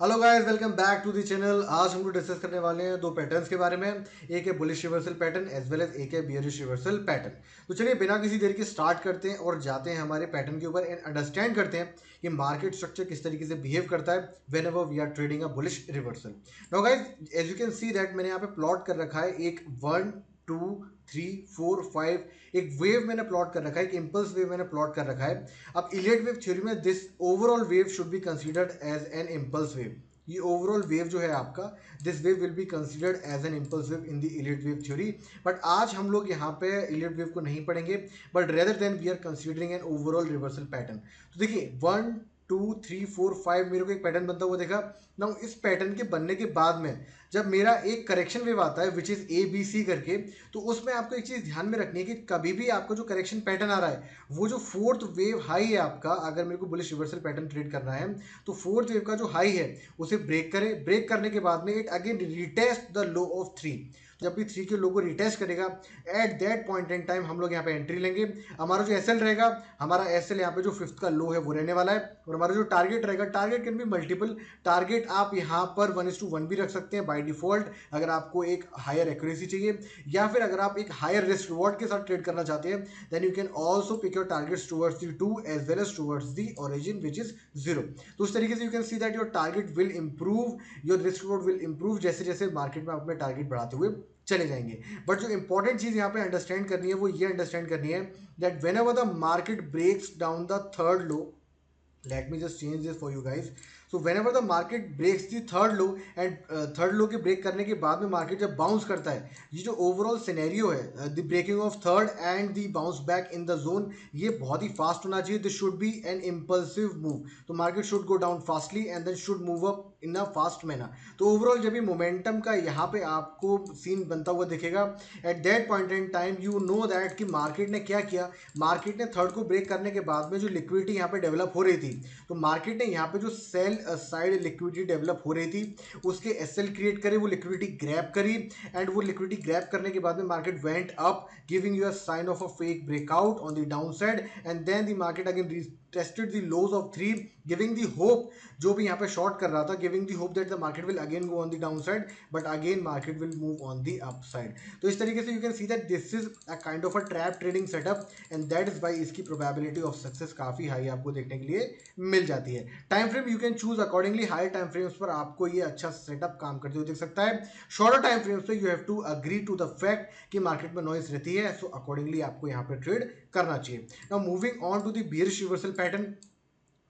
Hello guys, welcome back to the channel. आज हम लोग डिस्कस करने वाले हैं दो पैटर्न्स के बारे में। एक है bullish reversal pattern as well as एक है बियरिश रिवर्सल पैटर्न। तो चलिए बिना किसी देर के स्टार्ट करते हैं और जाते हैं हमारे पैटर्न के ऊपर एंड अंडरस्टैंड करते हैं कि मार्केट स्ट्रक्चर किस तरीके से बिहेव करता है whenever we are trading a bullish reversal. Now guys, as you can see that मैंने यहाँ पे प्लॉट कर रखा है एक 1 2 3 4 5 एक वेव मैंने प्लॉट कर रखा है, एक इंपल्स वेव मैंने प्लॉट कर रखा है। अब इलियट वेव थ्योरी में this overall wave should be considered as an impulse wave. ये ओवरऑल वेव जो है आपका, this wave will be considered as an impulse wave in the Elliott wave theory. But आज हम लोग यहाँ पे इलियट वेव को नहीं पढ़ेंगे, but rather than we are considering an overall reversal pattern. तो देखिए 1 2 3 4 5 मेरे को एक पैटर्न बनता हुआ देखा ना। इस पैटर्न के बनने के बाद में जब मेरा एक करेक्शन वेव आता है which is A B C करके, तो उसमें आपको एक चीज ध्यान में रखनी है कि कभी भी आपको जो करेक्शन पैटर्न आ रहा है वो जो फोर्थ वेव हाई है आपका, अगर मेरे को बुलिश रिवर्सल पैटर्न ट्रेड करना है तो फोर्थ वेव का जो हाई है उसे ब्रेक करे। ब्रेक करने के बाद में it again retest the low of 3। जब भी 3 के लो को रिटेस्ट करेगा, at that point in time हम लोग यहाँ पे एंट्री लेंगे। हमारा जो एसएल रहेगा, हमारा एसएल यहाँ पे जो फिफ्थ का लो है वो रहने वाला है। और हमारा जो टारगेट रहेगा, target can be multiple target. आप यहाँ पर 1:1 भी रख सकते हैं बाय डिफॉल्ट, अगर आपको एक हायर एक्यूरेसी चाहिए, या फिर अगर आप एक हायर रिस्क रिवॉर्ड के साथ ट्रेड करना चाहते हैं, then you can also pick your targets towards the 2 as well as towards the origin which is 0। तो उस तरीके से you can see that your target will improve, your risk reward will improve जैसे जैसे market में अपने target बढ़ाते हुए चले जाएंगे। बट जो इंपॉर्टेंट चीज यहाँ पे अंडरस्टैंड करनी है वो ये अंडरस्टैंड करनी है that whenever the market breaks down the third low, let me just change this for you guys. So whenever the market breaks the third low and third लो के ब्रेक करने के बाद में मार्केट जब bounce करता है, ये जो ओवरऑल सिनेरियो है the breaking of third and the bounce back in the zone, ये बहुत ही फास्ट होना चाहिए। This should be an impulsive move. तो market should go down fastly and then should move up in a fast manner. तो overall जब ये momentum का यहाँ पे आपको सीन बनता हुआ दिखेगा, at that point in time you know that कि मार्केट ने क्या किया। मार्केट ने थर्ड को ब्रेक करने के बाद में जो लिक्विडिटी यहाँ पे डेवलप हो रही थी, तो मार्केट ने यहाँ पे जो सेल साइड लिक्विडिटी डेवलप हो रही थी उसके एसएल क्रिएट करे, वो लिक्विडिटी ग्रैब करी, एंड वो लिक्विडिटी ग्रैब करने के बाद में market went up giving you a sign of a fake breakout on the down side, and then the market again tested the lows of 3 giving the hope, जो भी यहाँ पे शॉर्ट कर रहा था, giving the hope that the market will again go on the down side, but again market will move on the up side. तो इस तरीके से you can see that this is a kind of a trap trading setup, and that is by इसकी probability of success काफी high आपको देखने के लिए मिल जाती है। Time frame you can choose accordingly, high time frames पर आपको ये अच्छा सेटअप काम करते हुए दिख सकता है। शॉर्टर टाइम फ्रेम्स पे you have to agree to the fact कि मार्केट में नॉइज रहती है, सो अकॉर्डिंगली आपको यहाँ पे ट्रेड करना चाहिए। Now moving on to the bearish reversal pattern.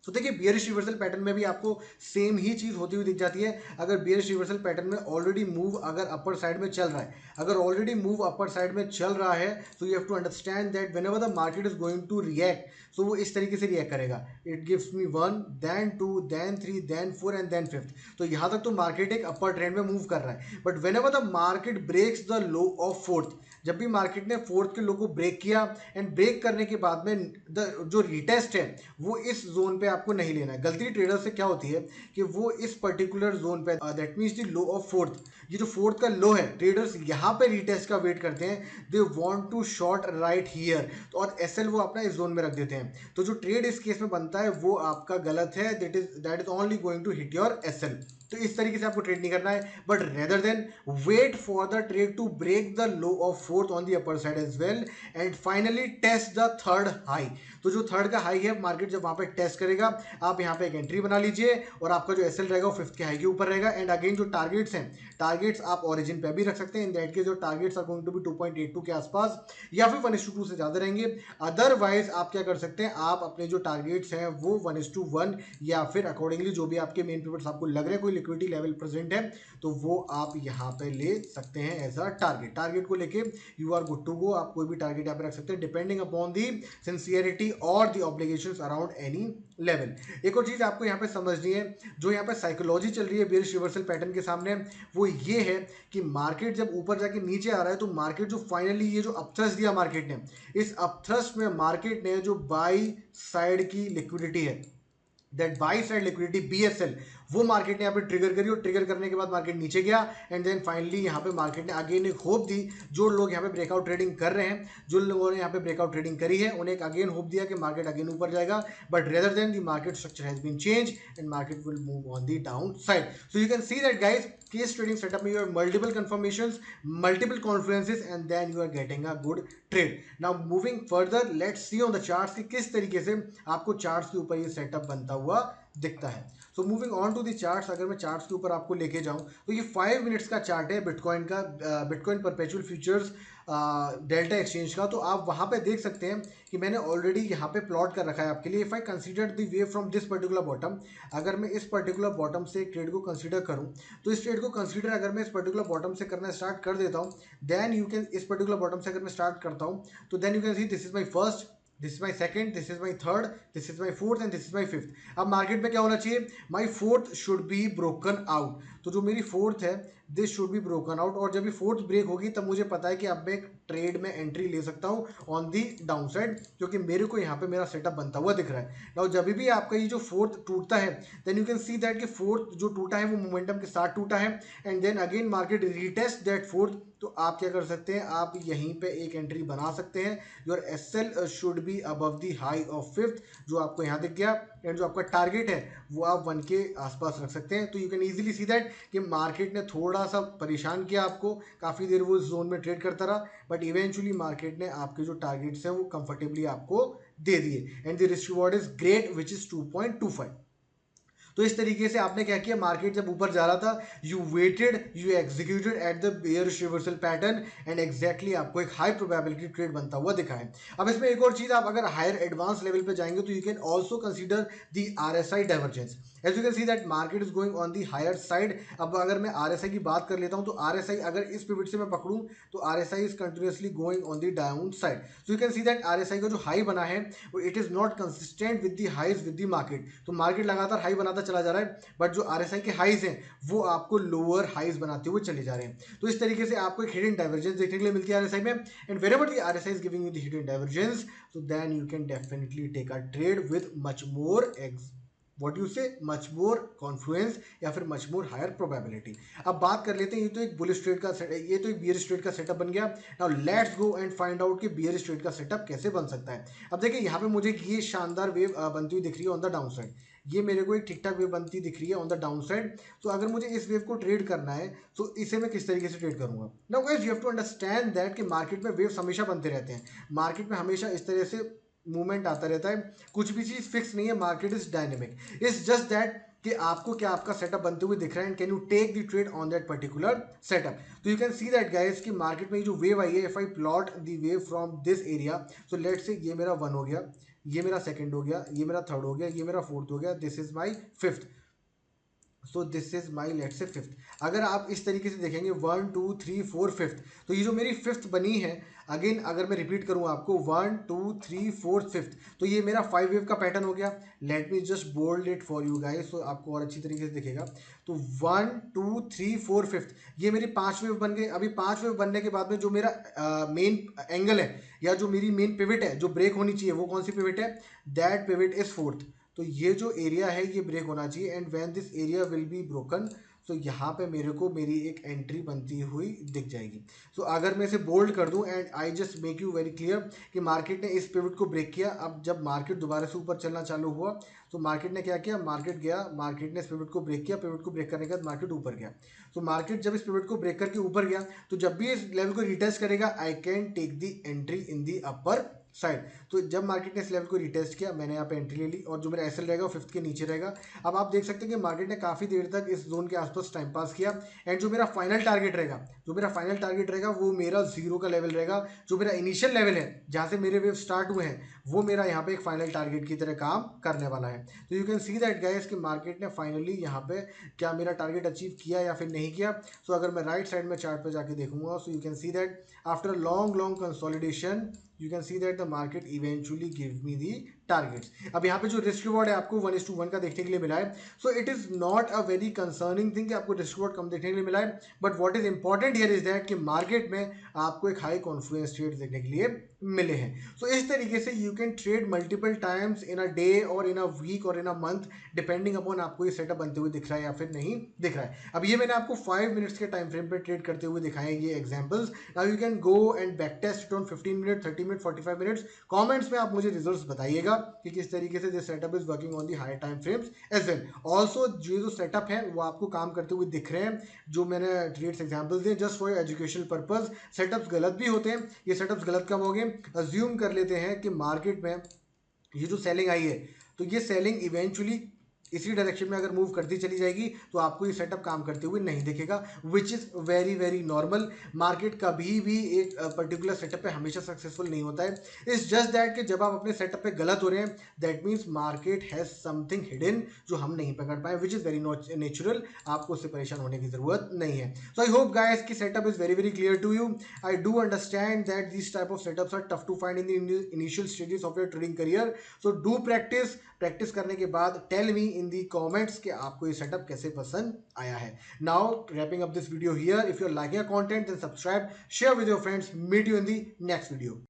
तो देखिए बियरिश रिवर्सल पैटर्न में भी आपको सेम ही चीज होती हुई दिख जाती है। अगर बियरिश रिवर्सल पैटर्न में ऑलरेडी मूव अगर अपर साइड में चल रहा है, अगर ऑलरेडी मूव अपर साइड में चल रहा है, तो you have to understand that whenever the market is going to react, so वो इस तरीके से रिएक्ट करेगा। It gives me 1 then 2 then 3 then 4 and then 5th। तो यहां तक तो मार्केट एक अपर ट्रेंड में मूव कर रहा है, but whenever the market breaks the low of fourth, जब भी मार्केट ने फोर्थ के लो को ब्रेक किया एंड ब्रेक करने के बाद में जो रिटेस्ट है वो इस जोन पे आपको नहीं लेना है। गलती ट्रेडर से क्या होती है कि वो इस पर्टिकुलर जोन पे, that means the low of fourth, ये जो फोर्थ का लो है, ट्रेडर्स यहाँ पे रिटेस्ट का वेट करते हैं। They want to short right here, तो और एसएल वो अपना इस जोन में रख देते हैं। तो जो ट्रेड इस केस में बनता है वो आपका गलत है, that is only going to hit your SL. तो इस तरीके से आपको ट्रेड नहीं करना है, but rather than wait for the trade to break the low of fourth on the upper side as well, and finally test the third high. तो जो थर्ड का हाई है, मार्केट जब वहां पे टेस्ट करेगा, आप यहाँ पे एक एंट्री बना लीजिए, और आपका जो एसएल रहेगा वो फिफ्थ के हाई के ऊपर रहेगा। एंड अगेन जो टारगेट्स हैं, टारगेट्स आप ओरिजिन पे भी रख सकते हैं। इन दैट के जो targets are going to be 2.82 के आसपास, या फिर 1:2 से ज्यादा रहेंगे। अदरवाइज आप क्या कर सकते हैं, आप अपने जो टारगेट्स हैं वो 1:1, या फिर अकॉर्डिंगली जो भी आपके मेन पेपर्स आपको लग रहे हैं कोई लिक्विडिटी लेवल प्रेजेंट है, तो वो आप यहाँ पे ले सकते हैं एज अ टारगेट। टारगेट को लेके you are good to go. आप कोई भी टारगेट यहाँ पे रख सकते हैं डिपेंडिंग अपॉन दी सिंसियरिटी और दी ऑब्लिगेशंस अराउंड एनी लेवल। एक और चीज आपको यहाँ पे समझनी है, जो यहाँ पे साइकोलॉजी चल रही है बियरिश रिवर्सल पैटर्न के सामने, वो ये है कि मार्केट जब ऊपर जाके नीचे आ रहा है, तो मार्केट जो फाइनली ये जो अपथ्रस्ट दिया मार्केट ने, इस अपथ्रस्ट में मार्केट ने जो बाई साइड की लिक्विडिटी है, that by side liquidity BSL, वो मार्केट ने यहाँ पे ट्रिगर करी, और ट्रिगर करने के बाद मार्केट नीचे गया, एंड देन फाइनली यहाँ पे मार्केट ने अगेन एक होप दी। जो लोग यहाँ पे ब्रेकआउट ट्रेडिंग कर रहे हैं, जो लोगों ने यहाँ पे ब्रेकआउट ट्रेडिंग करी है, उन्हें एक अगेन होप दिया कि मार्केट अगेन ऊपर जाएगा, but rather then the market structure has been change and market will move on the down side. So you can see that guys, case trading setup में you have multiple confirmations, multiple confluences, and then you are getting a good trade. Now moving further, let's see on the charts कि किस तरीके से आपको charts के ऊपर ये setup बनता हुआ दिखता है। So moving on to the charts, अगर मैं चार्ट्स के ऊपर आपको लेके जाऊं तो ये 5 मिनट्स का चार्ट है बिटकॉइन का, bitcoin perpetual futures delta exchange का। तो आप वहां पे देख सकते हैं कि मैंने ऑलरेडी यहाँ पे प्लॉट कर रखा है आपके लिए। If I consider the wave from this particular bottom, अगर मैं इस पर्टिकुलर बॉटम से एक ट्रेड को कंसीडर करूं, तो इस ट्रेड को कंसीडर अगर मैं इस पर्टिकुलर बॉटम से करना स्टार्ट कर देता हूं, देन यू कैन, इस पर्टिकुलर बॉटम से अगर मैं स्टार्ट करता हूं, तो then you can see this is my first, this is my second, this is my third, this is my fourth and this is my fifth. अब market में क्या होना चाहिए, my fourth should be broken out. तो जो मेरी fourth है, this should be broken out, और जब ये फोर्थ ब्रेक होगी तब मुझे पता है कि अब मैं एक ट्रेड में एंट्री ले सकता हूँ ऑन दी डाउन साइड, क्योंकि मेरे को यहाँ पे मेरा सेटअप बनता हुआ दिख रहा है। नाउ जब भी आपका ये जो फोर्थ टूटता है, then you can see that कि फोर्थ जो टूटा है वो मोमेंटम के साथ टूटा है, and then again market retest that fourth. तो आप क्या कर सकते हैं, आप यहीं पे एक एंट्री बना सकते हैं। Your SL should be above the high of fifth, जो आपको यहाँ दिख गया, एंड जो आपका टारगेट है वो आप 1 के आसपास रख सकते हैं। तो you can easily C that कि मार्केट ने थोड़ा सा परेशान किया आपको, काफ़ी देर वो इस जोन में ट्रेड करता रहा, बट इवेंचुअली मार्केट ने आपके जो टारगेट्स हैं वो कंफर्टेबली आपको दे दिए, and the risk reward is great which is 2.25। तो इस तरीके से आपने क्या किया, मार्केट जब ऊपर जा रहा था, you weighted, you executed at the bearish reversal pattern, and exactly आपको एक हाई प्रोबेबिलिटी ट्रेड बनता हुआ दिखा है। अब इसमें एक और चीज, आप अगर हायर एडवांस लेवल पे जाएंगे तो you can also consider the RSI divergence. As you can see that market is going on the higher side. अब अगर मैं RSI की बात कर लेता हूं, तो RSI अगर इस पिवट से मैं पकड़ूं, तो RSI is continuously going on the down side. So you can see that RSI का जो हाई बना है वो it is not consistent with the highs with the market. तो मार्केट लगातार हाई बनाता चला जा रहा है, बट जो RSI के हाइज हैं वो आपको लोअर हाइज बनाते हुए चले जा रहे हैं। तो इस तरीके से आपको एक हिडन डाइवर्जेंस देखने के लिए मिलती है RSI में, and wherever the RSI is giving you the hidden divergence, so then you can definitely take a trade with much more what you say much more confluence या फिर much more higher probability। अब बात कर लेते हैं, ये तो एक बुलिश ट्रेड का ये तो एक बियरिश ट्रेड का सेटअप बन गया। Now let's go and find out कि बियरिश ट्रेड का सेटअप कैसे बन सकता है। अब देखिए यहाँ पे मुझे ये शानदार वेव बनती हुई दिख रही है ऑन द डाउन साइड, ये मेरे को एक ठीक ठाक वेव बनती दिख रही है ऑन द डाउन साइड। तो अगर मुझे इस वेव को ट्रेड करना है तो इसे मैं किस तरीके से ट्रेड करूंगा। Now guys you have to understand that कि मार्केट में वेव्स हमेशा बनते रहते हैं, मार्केट में हमेशा इस तरह से मूवमेंट आता रहता है, कुछ भी चीज फिक्स नहीं है, market is dynamic. It's just that कि आपको क्या आपका सेटअप बनते हुए दिख रहा है, and can you take the trade on that particular setup. तो you can see that guys कि मार्केट में जो वेव आई है, if I plot the wave from this area, so let's say ये मेरा 1 हो गया, ये मेरा सेकंड हो गया, ये मेरा थर्ड हो गया, ये मेरा फोर्थ हो गया, this is my fifth, so this is my let's say fifth. अगर आप इस तरीके से देखेंगे 1 2 3 4 फिफ्थ, तो ये जो मेरी फिफ्थ बनी है, अगेन अगर मैं रिपीट करूँ आपको 1 2 3 4 फिफ्थ, तो ये मेरा 5 वेव का पैटर्न हो गया। Let me just bold it for you guys, so आपको और अच्छी तरीके से दिखेगा। तो 1 2 3 4 फिफ्थ, ये मेरी 5 वेव बन गई। अभी 5 वेव बनने के बाद में जो मेरा मेन एंगल है या जो मेरी मेन पिविट है जो ब्रेक होनी चाहिए, वो कौन सी पिविट है, दैट पिविट इज फोर्थ। तो ये जो एरिया है ये ब्रेक होना चाहिए, and when this area will be broken, तो यहाँ पे मेरे को मेरी एक एंट्री बनती हुई दिख जाएगी। सो अगर मैं इसे बोल्ड कर दूं, and I just make you very clear कि मार्केट ने इस पिवट को ब्रेक किया। अब जब मार्केट दोबारा से ऊपर चलना चालू हुआ, तो मार्केट ने क्या किया, मार्केट गया, मार्केट ने इस पिवट को ब्रेक किया, पिवट को ब्रेक करने के बाद मार्केट ऊपर गया। तो मार्केट जब इस पिवट को ब्रेक करके ऊपर गया, तो जब भी इस लेवल को रिटेस्ट करेगा, I can take the entry in the upper side. तो जब मार्केट ने इस लेवल को रिटेस्ट किया, मैंने यहाँ पे एंट्री ले ली, और जो मेरा एसएल रहेगा वो फिफ्थ के नीचे रहेगा। अब आप देख सकते हैं कि मार्केट ने काफी देर तक इस जोन के आसपास टाइम पास किया, एंड जो मेरा फाइनल टारगेट रहेगा, जो मेरा फाइनल टारगेट रहेगा वो मेरा 0 का लेवल रहेगा। जो मेरा इनिशियल लेवल है जहाँ से मेरे वेव स्टार्ट हुए हैं, वो मेरा यहाँ पे एक फाइनल टारगेट की तरह काम करने वाला है। तो you can see that guys कि मार्केट ने फाइनली यहाँ पे क्या मेरा टारगेट अचीव किया या फिर नहीं किया। सो अगर मैं राइट साइड में चार्ट पे जाके देखूंगा, सो you can see that after long long consolidation, you can see that the market eventually give me the targets. अब यहाँ पे जो रिस्क रिवॉर्ड है आपको 1:1 का देखने के लिए मिला है, so it is not a very concerning thing कि आपको रिस्क रिवॉर्ड कम देखने के लिए मिला है, but what is important here is that कि मार्केट में आपको एक हाई कॉन्फ्लुएंस ट्रेड देखने के लिए मिले हैं। सो इस तरीके से you can trade multiple times in a day और इन अ वीक और इन अ मंथ, डिपेंडिंग अपॉन आपको ये सेटअप बनते हुए दिख रहा है या फिर नहीं दिख रहा है। अब ये मैंने आपको 5 मिनट्स के टाइम फ्रेम पे ट्रेड करते हुए दिखाए ये examples. Now you can go and back test it on 15 minute, 30 minute, 45 minutes. Comments में आप मुझे रिजल्ट्स बताइएगा कि किस तरीके से this setup is working on the high time frames as well. Also जो सेटअप है वो आपको काम करते हुए दिख रहे हैं, जो मैंने ट्रेड्स एग्जांपल्स दिए just for educational purpose. Setups गलत भी होते हैं, ये सेटअप्स गलत कब हो गए? अज्यूम कर लेते हैं कि मार्केट में ये जो सेलिंग आई है, तो ये सेलिंग इवेंचुअली इसी डायरेक्शन में अगर मूव करती चली जाएगी तो आपको ये सेटअप काम करते हुए नहीं दिखेगा, which is very very normal. Market कभी भी एक पर्टिकुलर सेटअप पे हमेशा सक्सेसफुल नहीं होता है। इट्स जस्ट दैट कि जब आप अपने सेटअप पे गलत हो रहे हैं, that means market has something hidden जो हम नहीं पकड़ पाए, विच इज़ वेरी नेचुरल। आपको उससे परेशान होने की जरूरत नहीं है। सो आई होप गाइस की setup is very very clear to you. I do understand that this type of setups are tough to find in the initial stages of your trading career. So do practice. Practice करने के बाद tell me इन दी comments कि आपको ये setup कैसे पसंद आया है। Now wrapping up this video here. If you are liking a content then subscribe, share with your friends. Meet you in the next video.